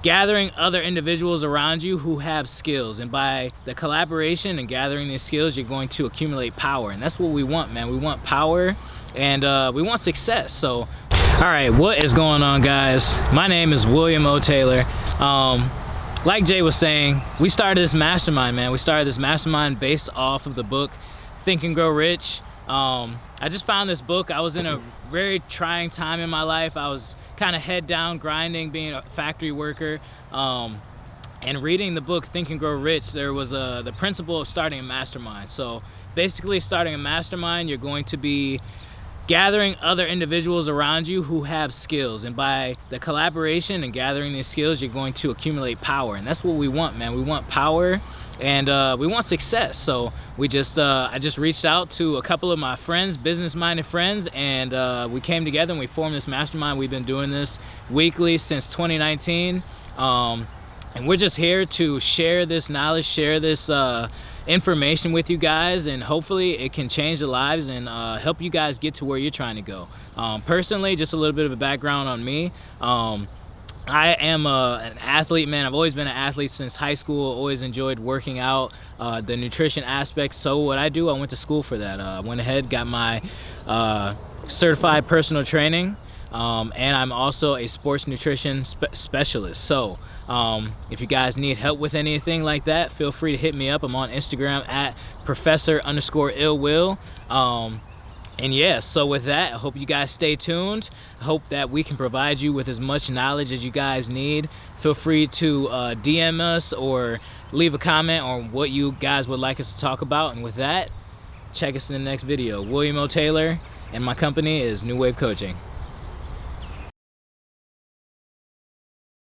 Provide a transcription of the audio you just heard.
gathering other individuals around you who have skills, and by the collaboration and gathering these skills, you're going to accumulate power. And that's what we want, man. We want power, and we want success. So all right, what is going on, guys? My name is William O. Taylor. Like Jay was saying, we started this mastermind, man. We started this mastermind based off of the book Think and Grow Rich. I just found this book. I was in a very trying time in my life. I was kind of head down, grinding, being a factory worker. And reading the book Think and Grow Rich, there was the principle of starting a mastermind. So basically, starting a mastermind, you're going to be gathering other individuals around you who have skills, and by the collaboration and gathering these skills, you're going to accumulate power. And that's what we want, man. We want power, and we want success. So I just reached out to a couple of my friends, business-minded friends, and we came together and we formed this mastermind. We've been doing this weekly since 2019. And we're just here to share this knowledge, share this information with you guys, and hopefully it can change the lives and help you guys get to where you're trying to go. Personally, just a little bit of a background on me. I am an athlete, man. I've always been an athlete since high school, always enjoyed working out, the nutrition aspect. So what I do, I went to school for that. I went ahead, got my certified personal training, and I'm also a sports nutrition specialist. So if you guys need help with anything like that, feel free to hit me up. I'm on Instagram at Professor_illwill. And yeah, so with that, I hope you guys stay tuned. I hope that we can provide you with as much knowledge as you guys need. Feel free to DM us or leave a comment on what you guys would like us to talk about. And with that, check us in the next video. William O. Taylor, and my company is New Wave Coaching.